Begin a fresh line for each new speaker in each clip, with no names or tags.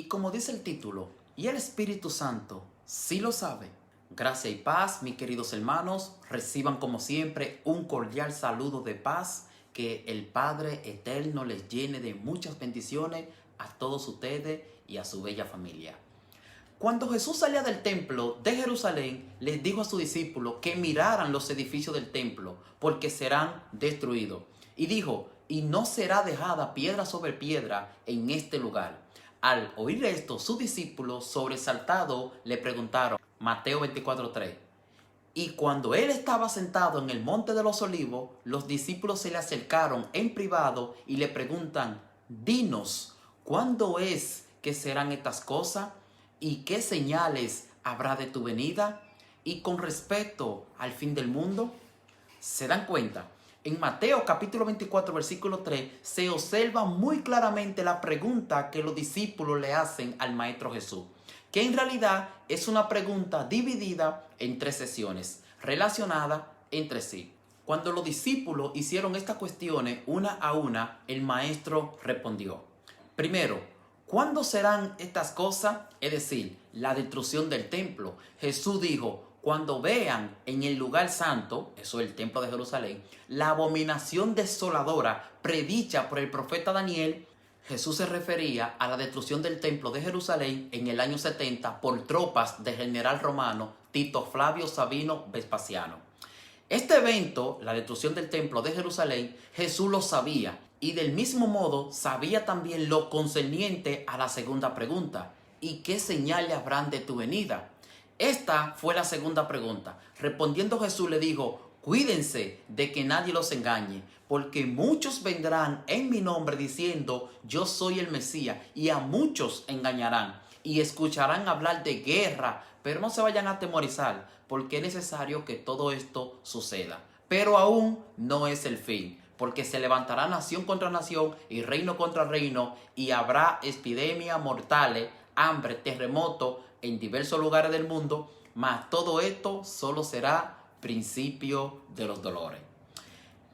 Y como dice el título, y el Espíritu Santo sí lo sabe. Gracia y paz, mis queridos hermanos, reciban como siempre un cordial saludo de paz, que el Padre Eterno les llene de muchas bendiciones a todos ustedes y a su bella familia. Cuando Jesús salía del templo de Jerusalén, les dijo a sus discípulos que miraran los edificios del templo, porque serán destruidos. Y dijo, y no será dejada piedra sobre piedra en este lugar. Al oír esto, sus discípulos, sobresaltados, le preguntaron, Mateo 24:3. Y cuando él estaba sentado en el monte de los olivos, los discípulos se le acercaron en privado y le preguntan, dinos, ¿cuándo es que serán estas cosas? ¿Y qué señales habrá de tu venida? Y con respecto al fin del mundo, ¿se dan cuenta? En Mateo capítulo 24 versículo 3 se observa muy claramente la pregunta que los discípulos le hacen al Maestro Jesús, que en realidad es una pregunta dividida en tres sesiones, relacionadas entre sí. Cuando los discípulos hicieron estas cuestiones una a una, el Maestro respondió. Primero, ¿cuándo serán estas cosas? Es decir, la destrucción del templo. Jesús dijo, cuando vean en el lugar santo, eso es el templo de Jerusalén, la abominación desoladora predicha por el profeta Daniel, Jesús se refería a la destrucción del templo de Jerusalén en el año 70 por tropas del general romano Tito Flavio Sabino Vespasiano. Este evento, la destrucción del templo de Jerusalén, Jesús lo sabía y del mismo modo sabía también lo concerniente a la segunda pregunta. ¿Y qué señales habrán de tu venida? Esta fue la segunda pregunta. Respondiendo Jesús le dijo, cuídense de que nadie los engañe, porque muchos vendrán en mi nombre diciendo, yo soy el Mesías, y a muchos engañarán, y escucharán hablar de guerra, pero no se vayan a atemorizar, porque es necesario que todo esto suceda. Pero aún no es el fin, porque se levantará nación contra nación y reino contra reino, y habrá epidemias mortales, hambre, terremoto en diversos lugares del mundo, mas todo esto solo será principio de los dolores.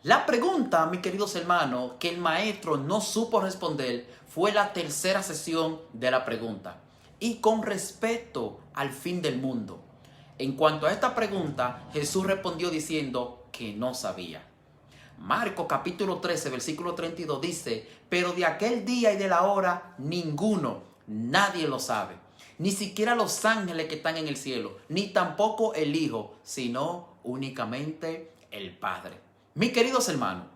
La pregunta, mis queridos hermanos, que el maestro no supo responder fue la tercera sesión de la pregunta. Y con respecto al fin del mundo. En cuanto a esta pregunta, Jesús respondió diciendo que no sabía. Marcos capítulo 13, versículo 32 dice, pero de aquel día y de la hora ninguno, nadie lo sabe. Ni siquiera los ángeles que están en el cielo, ni tampoco el Hijo, sino únicamente el Padre. Mis queridos hermanos,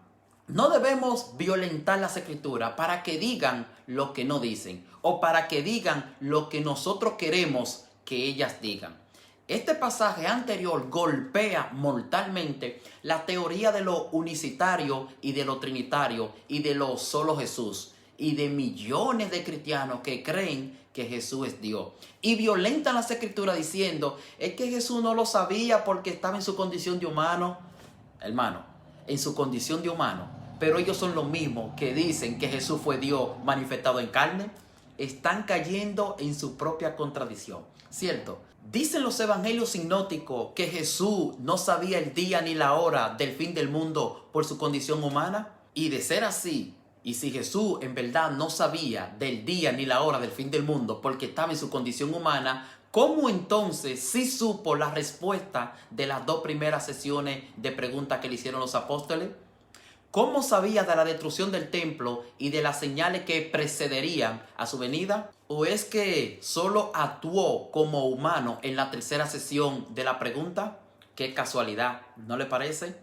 no debemos violentar las Escrituras para que digan lo que no dicen o para que digan lo que nosotros queremos que ellas digan. Este pasaje anterior golpea mortalmente la teoría de lo unicitario y de lo trinitario y de lo solo Jesús y de millones de cristianos que creen que Jesús es Dios y violentan las Escrituras diciendo es que Jesús no lo sabía porque estaba en su condición de humano. Hermano, en su condición de humano, pero ellos son los mismos que dicen que Jesús fue Dios manifestado en carne. Están cayendo en su propia contradicción, ¿cierto? Dicen los evangelios sinópticos que Jesús no sabía el día ni la hora del fin del mundo por su condición humana. Y de ser así, y si Jesús en verdad no sabía del día ni la hora del fin del mundo porque estaba en su condición humana, ¿cómo entonces sí supo la respuesta de las dos primeras sesiones de preguntas que le hicieron los apóstoles? ¿Cómo sabía de la destrucción del templo y de las señales que precederían a su venida? ¿O es que solo actuó como humano en la tercera sesión de la pregunta? ¡Qué casualidad! ¿No le parece?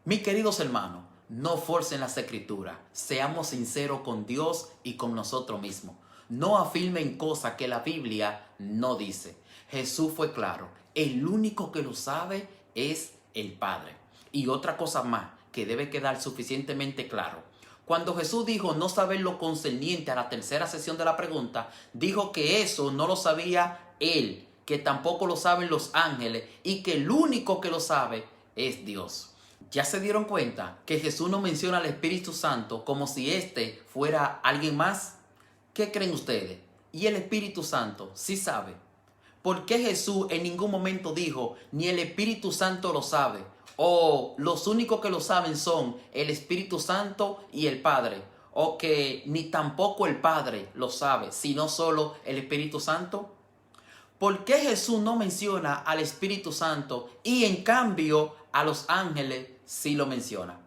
Mis queridos hermanos, no forcen las Escrituras. Seamos sinceros con Dios y con nosotros mismos. No afirmen cosas que la Biblia no dice. Jesús fue claro. El único que lo sabe es el Padre. Y otra cosa más que debe quedar suficientemente claro. Cuando Jesús dijo no saber lo concerniente a la tercera sesión de la pregunta, dijo que eso no lo sabía Él, que tampoco lo saben los ángeles y que el único que lo sabe es Dios. ¿Ya se dieron cuenta que Jesús no menciona al Espíritu Santo como si éste fuera alguien más? ¿Qué creen ustedes? ¿Y el Espíritu Santo sí sabe? ¿Por qué Jesús en ningún momento dijo ni el Espíritu Santo lo sabe? O los únicos que lo saben son el Espíritu Santo y el Padre. o que ni tampoco el Padre lo sabe, sino solo el Espíritu Santo? ¿Por qué Jesús no menciona al Espíritu Santo y en cambio a los ángeles sí lo menciona?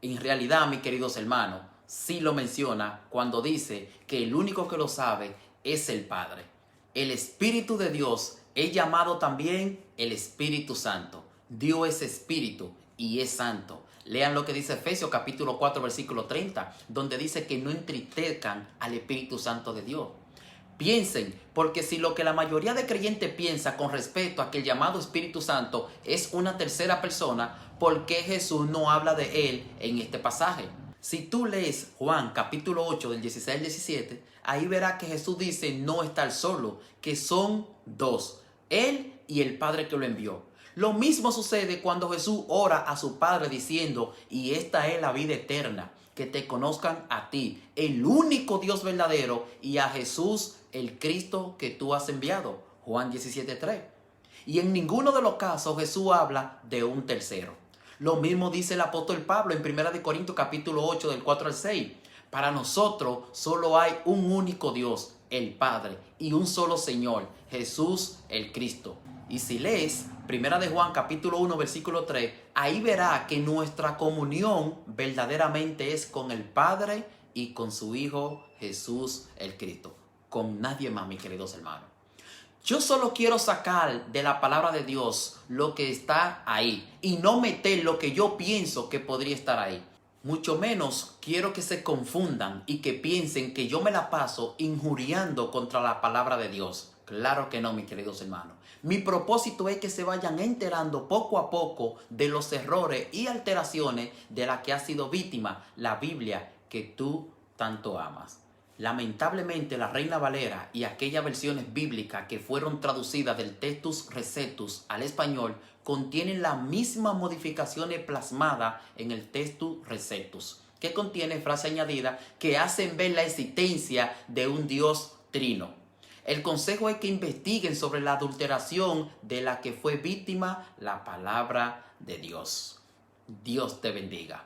En realidad, mis queridos hermanos, sí lo menciona cuando dice que el único que lo sabe es el Padre. El Espíritu de Dios es llamado también el Espíritu Santo. Dios es Espíritu y es Santo. Lean lo que dice Efesios capítulo 4 versículo 30, donde dice que no entristezcan al Espíritu Santo de Dios. Piensen, porque si lo que la mayoría de creyentes piensa con respecto a que el llamado Espíritu Santo es una tercera persona, ¿por qué Jesús no habla de él en este pasaje? Si tú lees Juan capítulo 8 del 16 al 17, ahí verás que Jesús dice no estar solo, que son dos, él y el Padre que lo envió. Lo mismo sucede cuando Jesús ora a su Padre diciendo, y esta es la vida eterna, que te conozcan a ti, el único Dios verdadero, y a Jesús, el Cristo que tú has enviado. Juan 17:3. Y en ninguno de los casos Jesús habla de un tercero. Lo mismo dice el apóstol Pablo en 1 Corintios capítulo 8 del 4 al 6. Para nosotros solo hay un único Dios, el Padre, y un solo Señor, Jesús el Cristo. Y si lees 1 de Juan capítulo 1 versículo 3, ahí verá que nuestra comunión verdaderamente es con el Padre y con su Hijo Jesús el Cristo. Con nadie más, mis queridos hermanos. Yo solo quiero sacar de la palabra de Dios lo que está ahí y no meter lo que yo pienso que podría estar ahí. Mucho menos quiero que se confundan y que piensen que yo me la paso injuriando contra la palabra de Dios. Claro que no, mis queridos hermanos. Mi propósito es que se vayan enterando poco a poco de los errores y alteraciones de las que ha sido víctima la Biblia que tú tanto amas. Lamentablemente, la Reina Valera y aquellas versiones bíblicas que fueron traducidas del Textus Receptus al español contienen las mismas modificaciones plasmadas en el Textus Receptus, que contiene frases añadidas que hacen ver la existencia de un Dios trino. El consejo es que investiguen sobre la adulteración de la que fue víctima la palabra de Dios. Dios te bendiga.